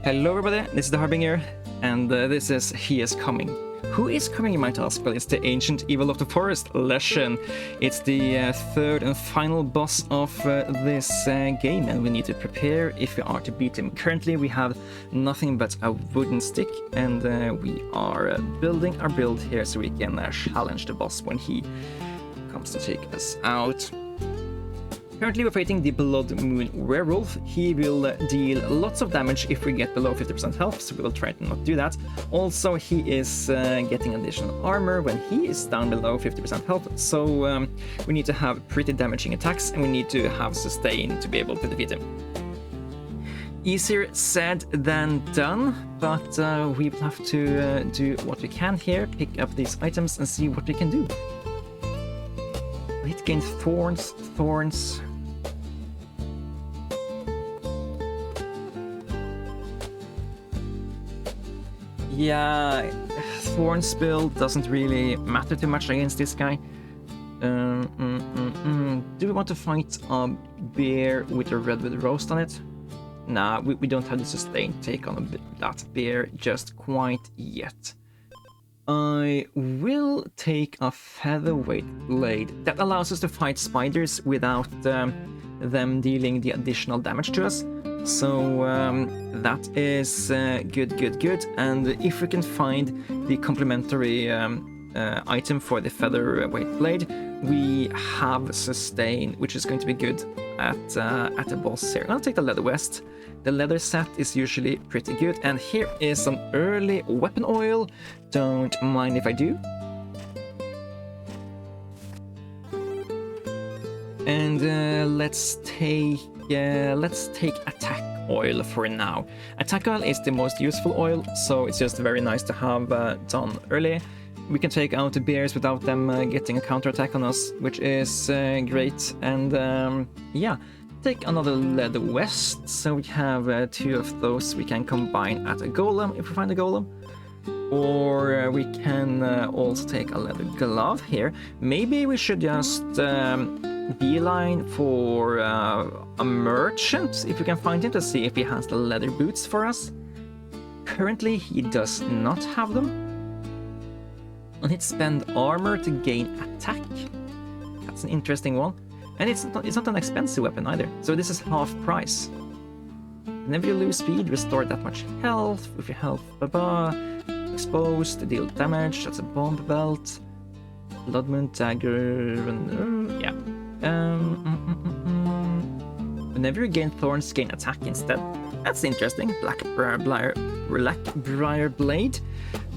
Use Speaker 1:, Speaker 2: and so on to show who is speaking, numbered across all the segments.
Speaker 1: Hello everybody, this is the Harbinger, and this is He is Coming. Who is coming, you might ask? Well, it's the ancient evil of the forest, Leshen. It's the third and final boss of this game, and we need to prepare if we are to beat him. Currently we have nothing but a wooden stick, and we are building our build here so we can challenge the boss when he comes to take us out. Currently we're fighting the Blood Moon Werewolf. He will deal lots of damage if we get below 50% health, so we will try to not do that. Also, he is getting additional armor when he is down below 50% health, so we need to have pretty damaging attacks, and we need to have sustain to be able to defeat him. Easier said than done, but we will have to do what we can here, pick up these items and see what we can do. Hit gain thorns. Yeah, thorns build doesn't really matter too much against this guy. Do we want to fight a bear with a red with roast on it? Nah, we don't have the sustain take on that bear just quite yet. I will take a featherweight blade that allows us to fight spiders without them dealing the additional damage to us. So that is good. And if we can find the complementary item for the featherweight blade, we have sustain, which is going to be good at the boss here. I'll take the leather vest. The leather set is usually pretty good, and here is some early weapon oil. Don't mind if I do. And let's take attack oil for now. Attack oil is the most useful oil, so it's just very nice to have done early. We can take out the bears without them getting a counterattack on us, which is great. And yeah. Take another leather vest, so we have two of those we can combine at a golem if we find a golem. Or we can also take a leather glove here. Maybe we should just beeline for a merchant if we can find him, to see if he has the leather boots for us. Currently he does not have them. And he'd spend armor to gain attack. That's an interesting one. And it's not an expensive weapon either, so this is half price. Whenever you lose speed, restore that much health. With your health, exposed to deal damage. That's a bomb belt. Blood Moon dagger. Yeah. Whenever you gain thorns, gain attack instead. That's interesting. Blackbriar blade.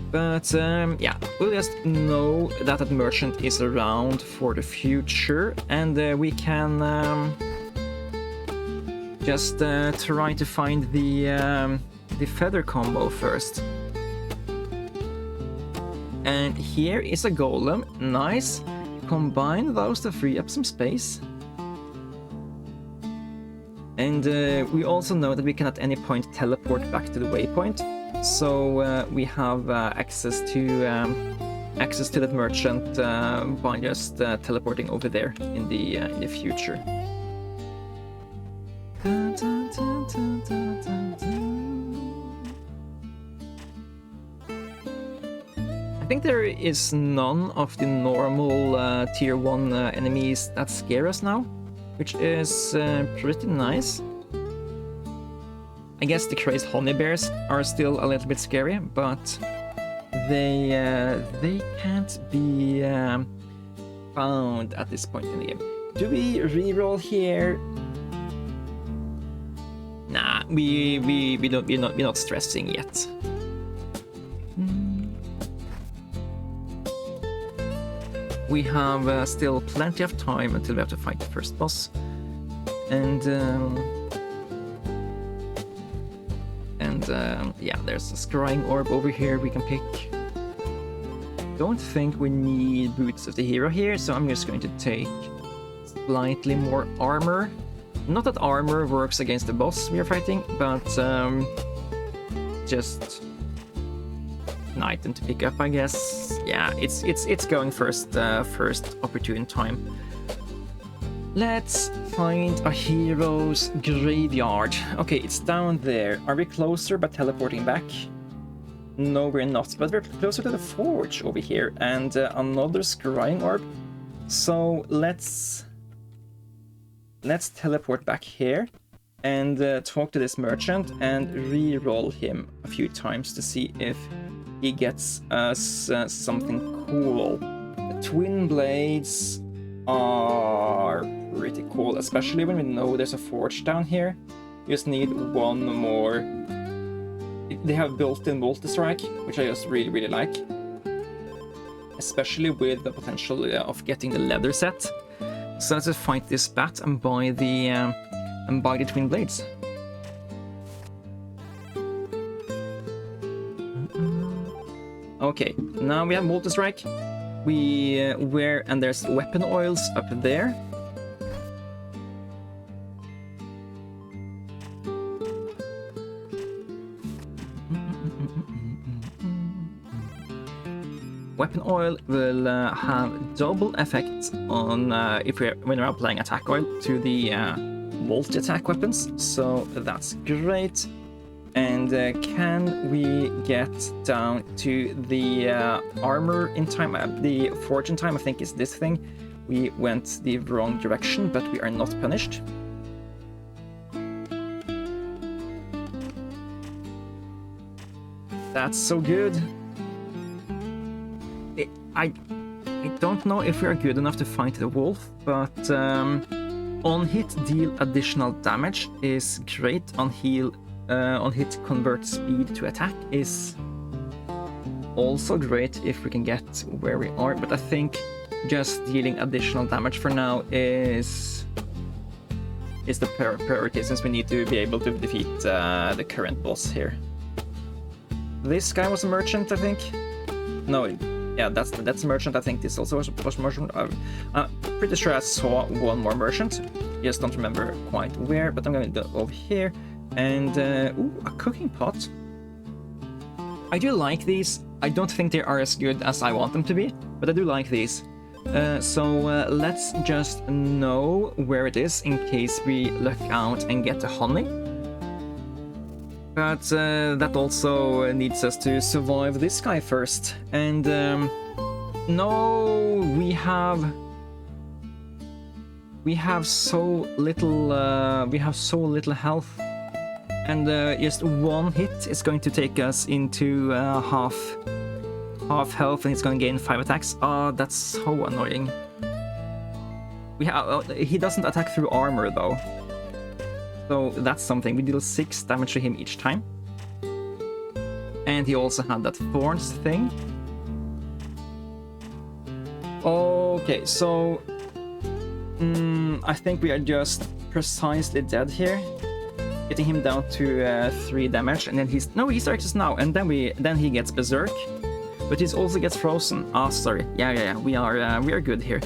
Speaker 1: But yeah, we'll just know that that merchant is around for the future, and we can just try to find the feather combo first. And here is a golem. Nice. Combine those to free up some space. And we also know that we can at any point teleport back to the waypoint. So we have access to that merchant by just teleporting over there in the future. I think there is none of the normal tier 1 enemies that scare us now, which is pretty nice. I guess the crazed honey bears are still a little bit scary, but they can't be found at this point in the game. Do we reroll here? Nah, we're not stressing yet. We have still plenty of time until we have to fight the first boss, and yeah, there's a scrying orb over here we can pick. Don't think we need boots of the hero here, so I'm just going to take slightly more armor. Not that armor works against the boss we are fighting, but just an item to pick up, I guess. Yeah, it's going first opportune time. Let's find a hero's graveyard. Okay, it's down there. Are we closer by teleporting back? No, we're not, but we're closer to the forge over here, and another scrying orb. So let's teleport back here and talk to this merchant and re-roll him a few times to see if he gets us something cool. The twin blades are pretty cool, especially when we know there's a forge down here. You just need one more. They have built-in Multistrike, which I just really like, especially with the potential of getting the leather set. So let's just fight this bat and buy the twin blades. Okay, now we have Multistrike. And there's weapon oils up there. Weapon oil will have double effect on when we're playing attack oil to the multi-attack weapons, so that's great. And can we get down to the armor in time? The forge in time, I think, is this thing. We went the wrong direction, but we are not punished. That's so good. I don't know if we are good enough to fight the wolf, but on hit deal additional damage is great. On hit convert speed to attack is also great if we can get where we are, but I think just dealing additional damage for now is the priority, since we need to be able to defeat the current boss here. This guy was a merchant, I think. No, yeah, that's a merchant. I think this also was a merchant. I'm pretty sure I saw one more merchant. Just don't remember quite where, but I'm going to go over here. And, ooh, a cooking pot. I do like these. I don't think they are as good as I want them to be, but I do like these. So let's just know where it is in case we luck out and get the honey. But that also needs us to survive this guy first. And no, we have so little health. And just one hit is going to take us into half health, and it's going to gain 5 attacks. Oh, that's so annoying. He doesn't attack through armor though, so that's something. We deal 6 damage to him each time, and he also had that thorns thing. Okay, so I think we are just precisely dead here. Getting him down to 3 damage, and then he strikes us now, and then he gets berserk, but he also gets frozen. Ah, sorry. Yeah. We are good here.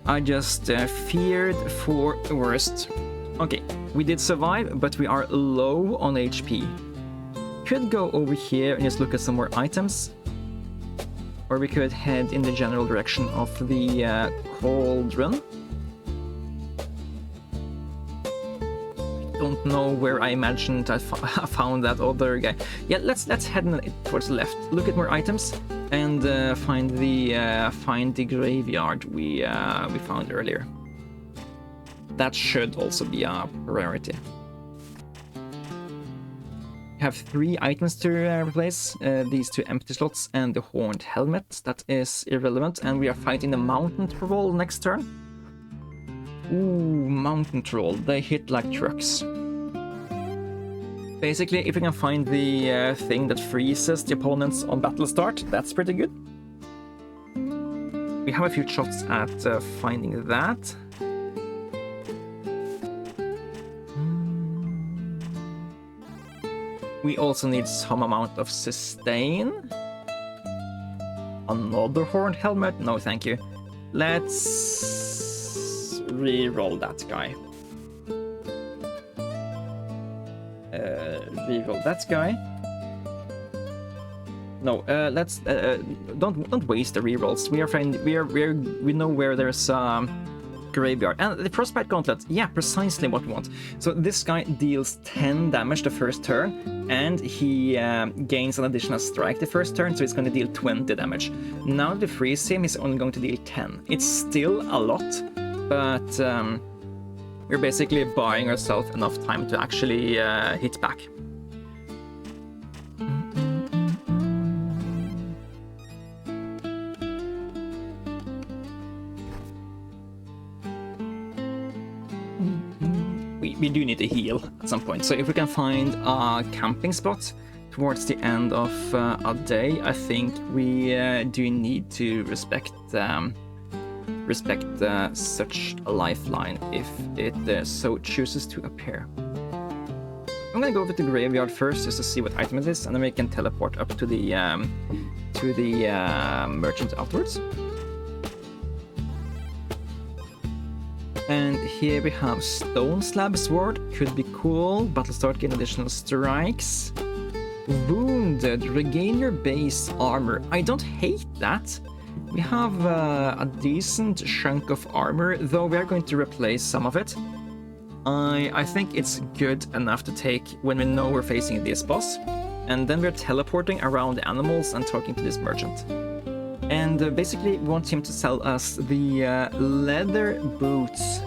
Speaker 1: I just feared for the worst. Okay, we did survive, but we are low on HP. Could go over here and just look at some more items, or we could head in the general direction of the cauldron. Don't know where I imagined I found that other guy. Yeah, let's head towards the left. Look at more items and find the graveyard we found earlier. That should also be a priority. We have 3 items to replace. These 2 empty slots and the horned helmet. That is irrelevant, and we are fighting the mountain troll next turn. Ooh, mountain troll. They hit like trucks. Basically, if we can find the thing that freezes the opponents on battle start, that's pretty good. We have a few shots at finding that. We also need some amount of sustain. Another horned helmet? No, thank you. Let's re-roll that guy. Re-roll that guy. No, let's don't waste the re-rolls. We know where there's Graveyard. And the Frostbite Gauntlet, yeah, precisely what we want. So this guy deals 10 damage the first turn, and he gains an additional strike the first turn, so he's going to deal 20 damage. Now that we freeze him, he's only going to deal 10. It's still a lot, but we're basically buying ourselves enough time to actually hit back. We do need to heal at some point, so if we can find a camping spot towards the end of a day, I think we do need to respect such a lifeline if it so chooses to appear. I'm gonna go over to the graveyard first just to see what item it is, and then we can teleport up to the merchant afterwards. And here we have Stone Slab Sword, could be cool. Battle start, gain additional strikes. Wounded, regain your base armor. I don't hate that. We have a decent chunk of armor, though we are going to replace some of it. I think it's good enough to take when we know we're facing this boss. And then we're teleporting around the animals and talking to this merchant. And basically, we want him to sell us the leather boots.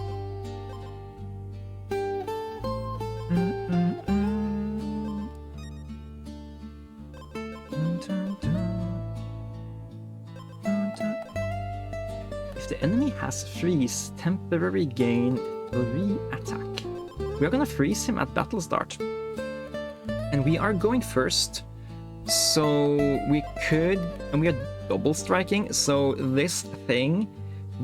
Speaker 1: If the enemy has freeze, temporary gain, re-attack. We are gonna freeze him at battle start. And we are going first. So we could, and we are double striking, so this thing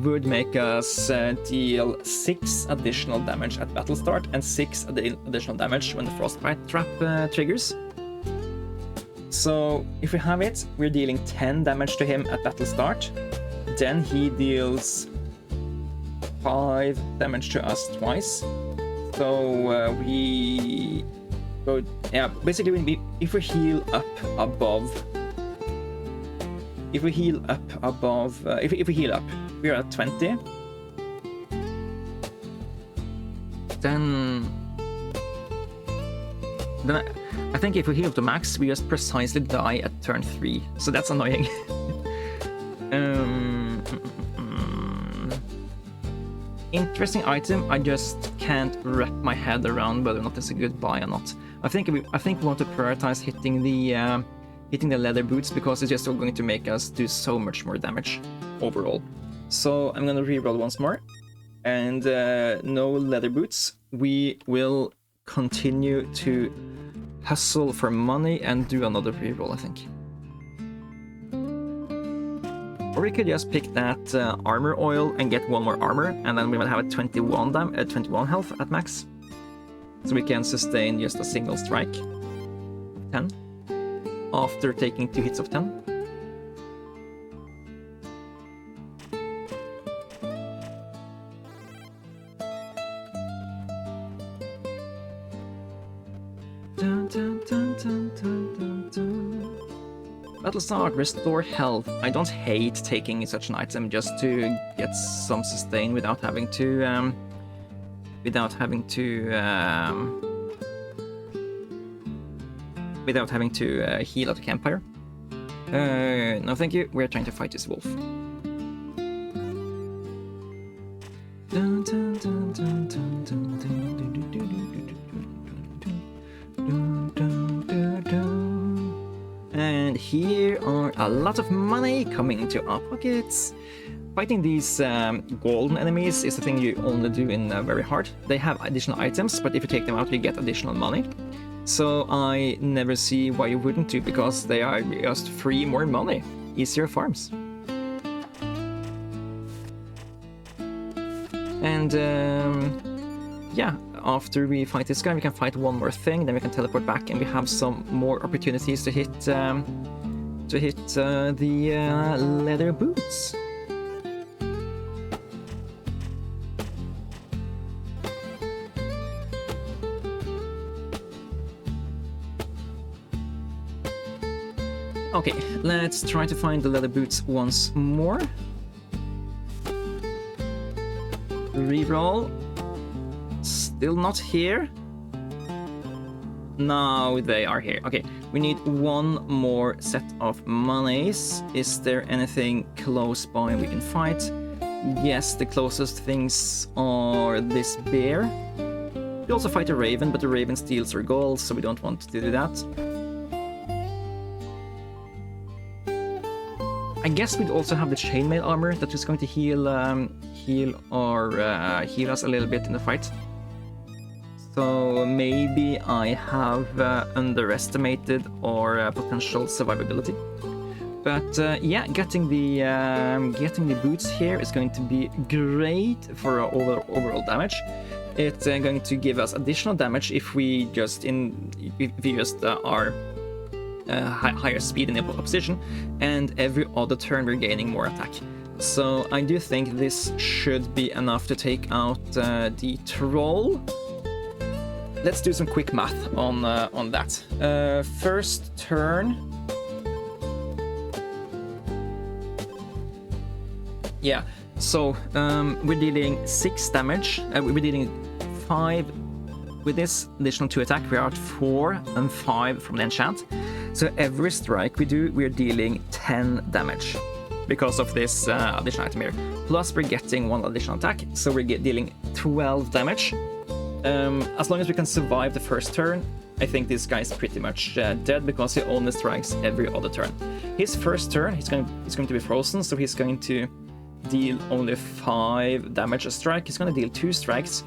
Speaker 1: would make us deal 6 additional damage at battle start and 6 additional damage when the frostbite trap triggers. So if we have it, we're dealing 10 damage to him at battle start, then he deals 5 damage to us twice. So we go, yeah, basically if we heal up above, if we heal up, we are at 20. Then I think if we heal to max, we just precisely die at turn 3. So that's annoying. Interesting item. I just can't wrap my head around whether or not it's a good buy or not. I think we want to prioritize hitting the leather boots because it's just going to make us do so much more damage overall. So I'm gonna reroll once more, and no leather boots. We will continue to hustle for money and do another reroll, I think. Or we could just pick that armor oil and get 1 more armor, and then we will have a 21 health at max. So we can sustain just a single strike. 10. After taking 2 hits of 10. Dun, dun, dun, dun, dun, dun, dun. Battle start, restore health. I don't hate taking such an item just to get some sustain without having to heal at a campfire. No thank you, we're trying to fight this wolf. Dun, dun, dun, dun, dun, dun, dun, dun, dun, dun, dun, dun, dun. And here are a lot of money coming into our pockets. Fighting these golden enemies is the thing you only do in very hard. They have additional items, but if you take them out, you get additional money. So I never see why you wouldn't do, because they are just free more money, easier farms. And yeah, after we fight this guy, we can fight one more thing, then we can teleport back, and we have some more opportunities to hit the leather boots. Okay, let's try to find the leather boots once more. Reroll. Still not here. Now they are here. Okay, we need one more set of monies. Is there anything close by we can fight? Yes, the closest things are this bear. We also fight a raven, but the raven steals our gold, so we don't want to do that. I guess we'd also have the chainmail armor that is going to heal us a little bit in the fight. So maybe I have underestimated our potential survivability. But yeah, getting the boots here is going to be great for our overall damage. It's going to give us additional damage if we just are higher speed in the opposition, and every other turn we're gaining more attack. So I do think this should be enough to take out the troll. Let's do some quick math on that. First turn. Yeah, so we're dealing 6 damage. We're dealing 5 with this additional 2 attack. We are at 4 and 5 from the enchant. So every strike we do, we're dealing 10 damage because of this additional item here. Plus we're getting 1 additional attack, so we're dealing 12 damage. As long as we can survive the first turn, I think this guy's pretty much dead because he only strikes every other turn. His first turn, he's going to be frozen, so he's going to deal only 5 damage a strike. He's going to deal 2 strikes,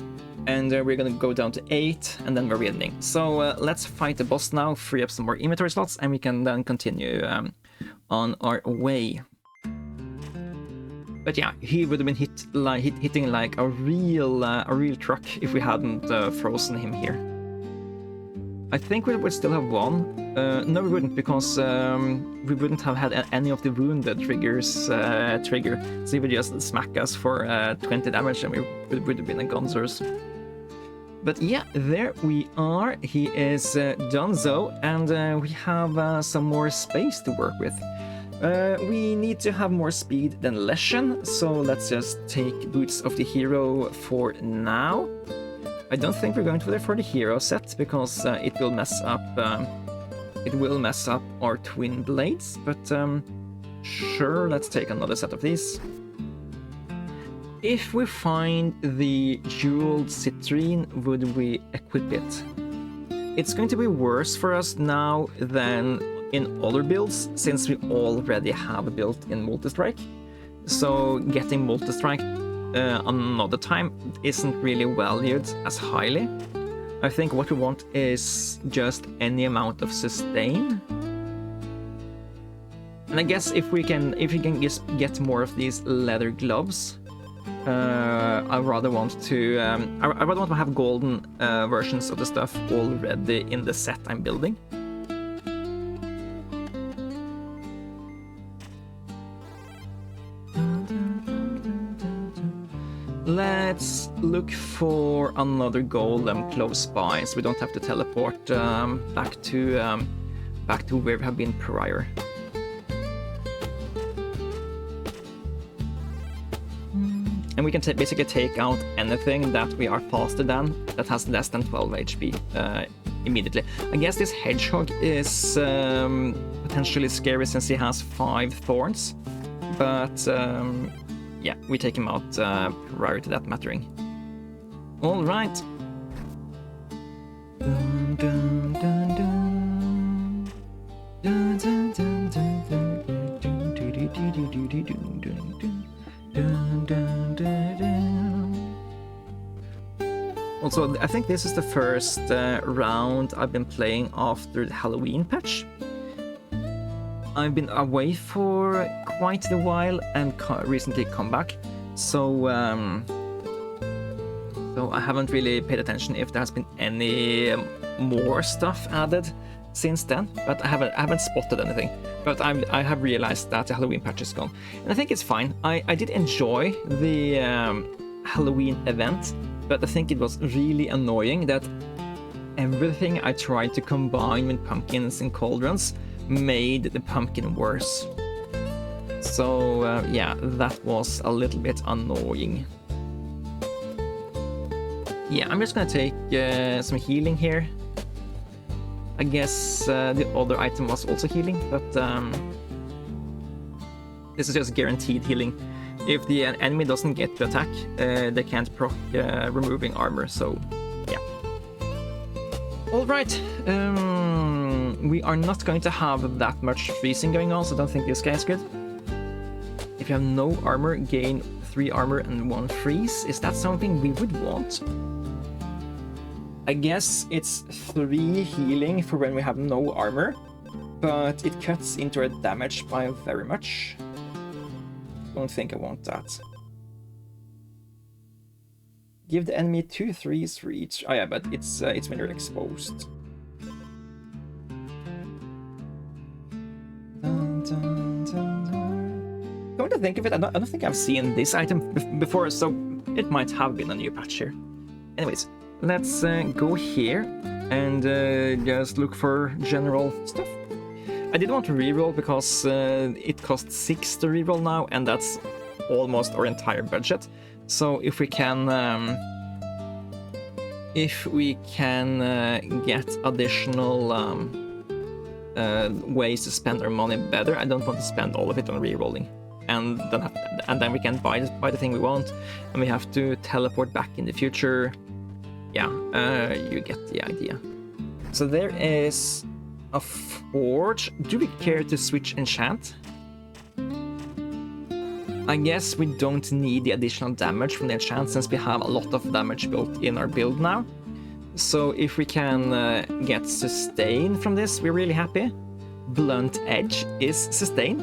Speaker 1: and we're going to go down to 8, and then we're winning. So let's fight the boss now, free up some more inventory slots, and we can then continue on our way. But yeah, he would have been hitting like a real truck if we hadn't frozen him here. I think we would still have won. No, we wouldn't, because we wouldn't have had any of the wounded triggers trigger. So he would just smack us for 20 damage, and we would have been a gonzers. But yeah, there we are. He is donezo, and we have some more space to work with. We need to have more speed than Leshen, so let's just take Boots of the Hero for now. I don't think we're going for the hero set because it will mess up our twin blades, but sure, let's take another set of these. If we find the jeweled citrine, would we equip it? It's going to be worse for us now than in other builds, since we already have a built-in Multistrike. So getting Multistrike another time isn't really valued as highly. I think what we want is just any amount of sustain. And I guess if we can just get more of these leather gloves, I rather want to have golden versions of the stuff already in the set I'm building. Let's look for another golem close by, so we don't have to teleport back to where we have been prior. And we can basically take out anything that we are faster than that has less than 12 HP immediately. I guess this hedgehog is potentially scary since he has 5 thorns, but yeah, we take him out prior to that mattering. All right. Dun, dun, dun, dun. Dun, dun, dun, dun, dun, dun, dun, dun, dun, dun, dun, dun. Also, I think this is the first round I've been playing after the Halloween patch. I've been away for quite a while and recently come back, so I haven't really paid attention if there has been any more stuff added since then. But I haven't spotted anything. But I have realized that the Halloween patch is gone, and I think it's fine. I did enjoy the Halloween event, but I think it was really annoying that everything I tried to combine with pumpkins and cauldrons made the pumpkin worse. So yeah, that was a little bit annoying. Yeah, I'm just gonna take some healing here. I guess the other item was also healing, but this is just guaranteed healing. If the enemy doesn't get to attack, they can't proc removing armor, so yeah. Alright, we are not going to have that much freezing going on, so I don't think this guy is good. If you have no armor, gain 3 armor and 1 freeze. Is that something we would want? I guess it's 3 healing for when we have no armor, but it cuts into our damage by very much. Don't think I want that. Give the enemy 2 3s for each. Oh yeah, but it's when you're exposed. Dun, dun, dun, dun. Come to think of it, I don't think I've seen this item before, so it might have been a new patch here. Anyways, let's go here and just look for general stuff. I did want to reroll because it costs 6 to reroll now, and that's almost our entire budget. So if we can get additional ways to spend our money better, I don't want to spend all of it on rerolling, and then we can buy the thing we want, and we have to teleport back in the future. Yeah, you get the idea. So there is a forge. Do we care to switch enchant? I guess we don't need the additional damage from the enchant since we have a lot of damage built in our build now. So if we can get sustain from this, we're really happy. Blunt edge is sustain.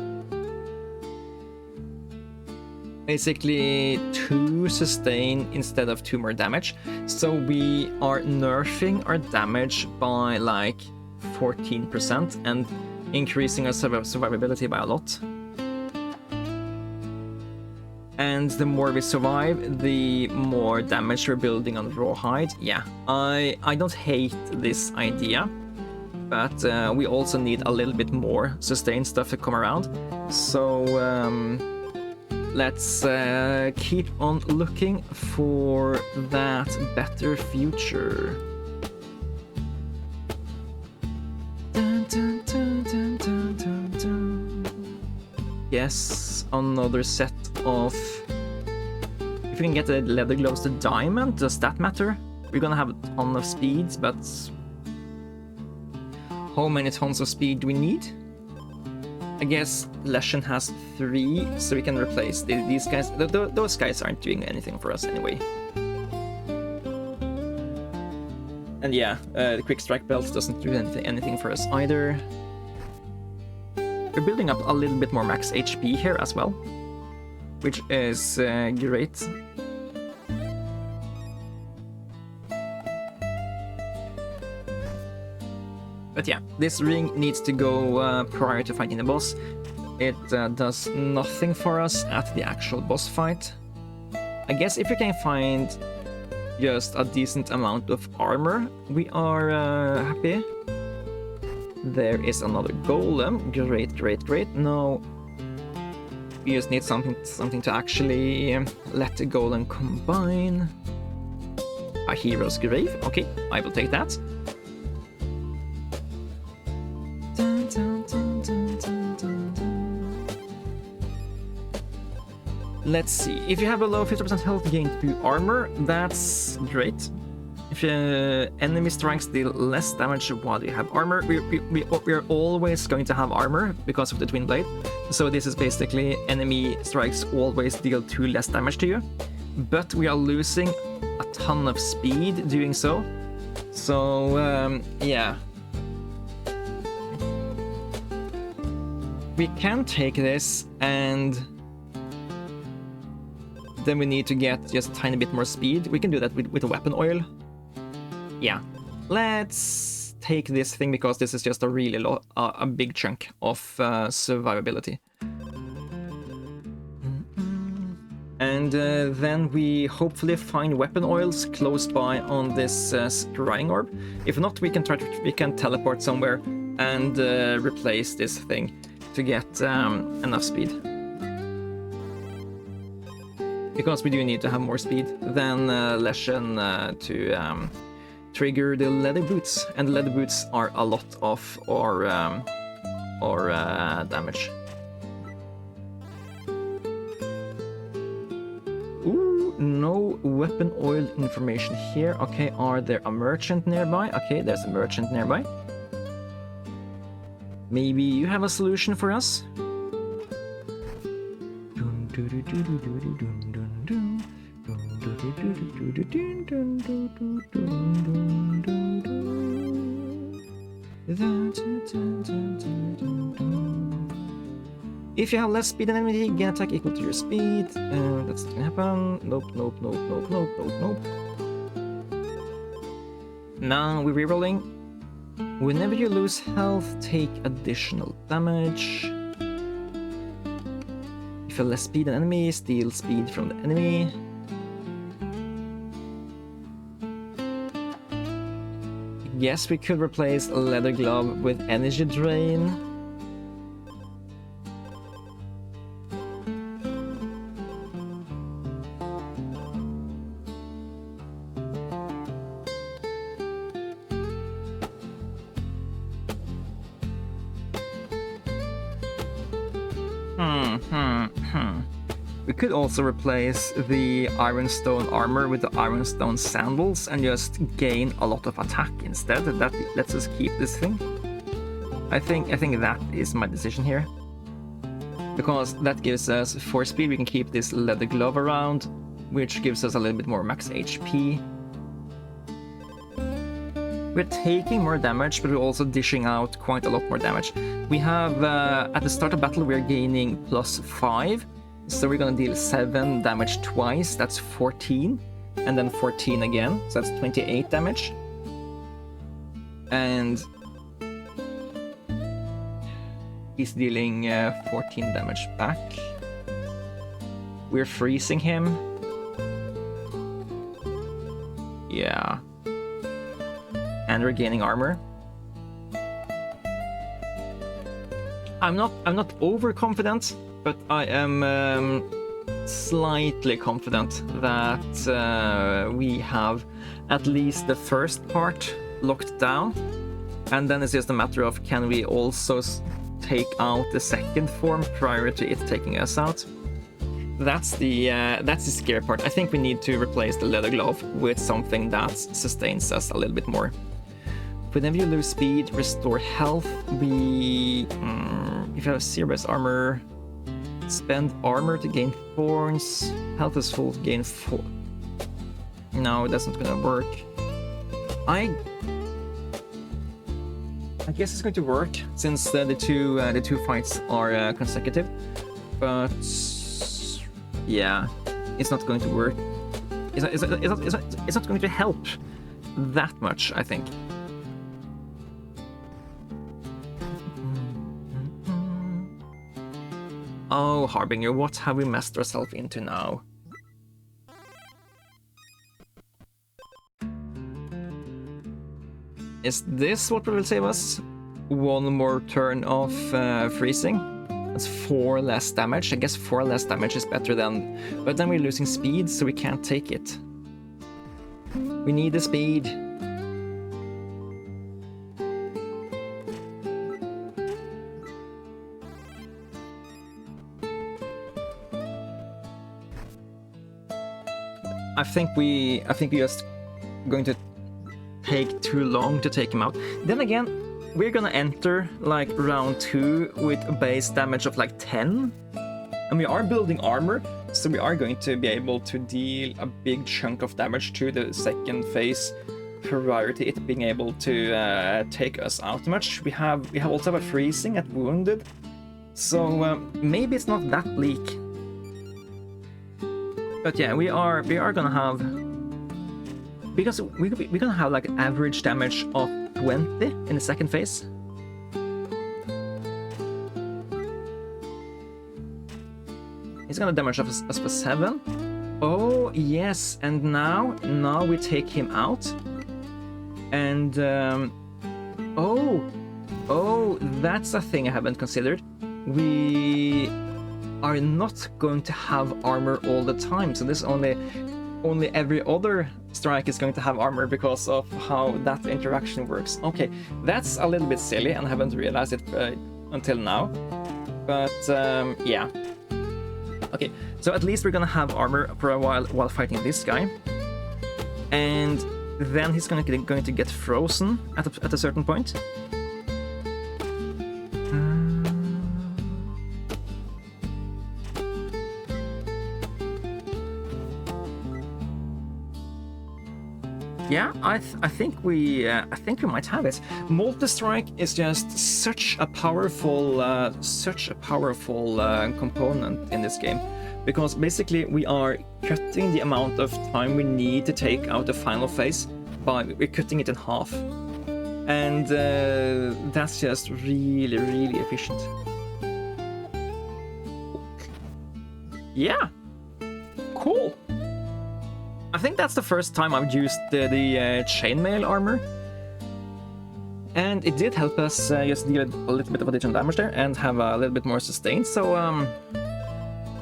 Speaker 1: Basically 2 sustain instead of 2 more damage. So we are nerfing our damage by like 14% and increasing our survivability by a lot. And the more we survive, the more damage we're building on rawhide. Yeah, I don't hate this idea, but we also need a little bit more sustain stuff to come around. So let's keep on looking for that better future. Yes, another set of... If we can get the leather gloves to diamond, does that matter? We're gonna have a ton of speeds, but... How many tons of speed do we need? I guess Leshen has 3, so we can replace these guys. Those guys aren't doing anything for us anyway. And yeah, the quick strike belt doesn't do anything for us either. We're building up a little bit more max HP here as well, which is great. But yeah, this ring needs to go prior to fighting the boss. It does nothing for us at the actual boss fight. I guess if we can find just a decent amount of armor, we are happy. There is another golem. Great, great, great. No, we just need something to actually let the golem combine. A hero's grave. Okay, I will take that. Let's see. If you have a low 50% health, gain 2 armor. That's great. If enemy strikes deal less damage while you have armor, we're always going to have armor because of the twin blade. So this is basically enemy strikes always deal 2 less damage to you, but we are losing a ton of speed doing so. So yeah, we can take this, and then we need to get just a tiny bit more speed. We can do that with a weapon oil. Yeah, let's take this thing because this is just a really a big chunk of survivability. And then we hopefully find weapon oils close by on this scrying orb. If not, we can teleport somewhere and replace this thing to get enough speed. because we do need to have more speed than Leshen to trigger the leather boots, and the leather boots are a lot of our damage. Ooh, no weapon oil information here. Okay, are there a merchant nearby? Okay, there's a merchant nearby. Maybe you have a solution for us? If you have less speed than enemy, gain attack equal to your speed. That's not gonna happen. Nope, nope, nope, nope, nope, nope, nope. Now we're rerolling. Whenever you lose health, take additional damage. If you have less speed than enemy, steal speed from the enemy. Yes, we could replace a leather glove with energy drain. We could also replace the ironstone armor with the ironstone sandals and just gain a lot of attack instead. That lets us keep this thing. I think that is my decision here, because that gives us 4 speed. We can keep this leather glove around, which gives us a little bit more max HP. We're taking more damage, but we're also dishing out quite a lot more damage. We have, at the start of battle, we're gaining +5. So we're gonna deal 7 damage twice, that's 14. And then 14 again, so that's 28 damage. And he's dealing 14 damage back. We're freezing him. Yeah. And we're gaining armor. I'm not overconfident, but I am slightly confident that we have at least the first part locked down, and then it's just a matter of can we also take out the second form prior to it taking us out. That's the scary part. I think we need to replace the leather glove with something that sustains us a little bit more. Whenever you lose speed, restore health. If you have serious armor, spend armor to gain thorns. Health is full, gain 4. No, that's not gonna work. I guess it's going to work since the two fights are consecutive, but yeah, it's not going to work. It's not going to help that much, I think. Oh, Harbinger, what have we messed ourselves into now? Is this what will save us? One more turn of freezing? That's 4 less damage. I guess 4 less damage is better than... But then we're losing speed, so we can't take it. We need the speed. I think we just going to take too long to take him out. Then again, we're gonna enter like round 2 with a base damage of like 10, and we are building armor, so we are going to be able to deal a big chunk of damage to the second phase prior to it being able to take us out much. We have also a freezing at wounded, so maybe it's not that bleak. But yeah, we are gonna have, because we're gonna have like an average damage of 20 in the second phase. He's gonna damage us for 7. Oh yes, and now we take him out, and oh, that's a thing I haven't considered. are not going to have armor all the time. So this only every other strike is going to have armor because of how that interaction works. Okay, that's a little bit silly, and I haven't realized it until now. But yeah. Okay, so at least we're gonna have armor for a while fighting this guy, and then he's going to get frozen at a certain point. Yeah, I think we might have it. Multistrike is just such a powerful component in this game, because basically we are cutting the amount of time we need to take out the final phase by we're cutting it in half, and that's just really efficient. Yeah, cool. I think that's the first time I've used the chainmail armor, and it did help us just deal a little bit of additional damage there and have a little bit more sustain. So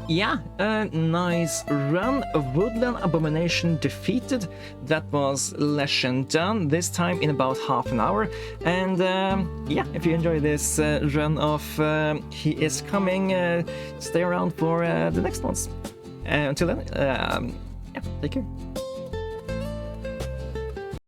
Speaker 1: yeah, a nice run of Woodland Abomination defeated. That was Leshen done, this time in about half an hour. And yeah, if you enjoy this run of He Is Coming, stay around for the next ones. Until then, yeah, take care.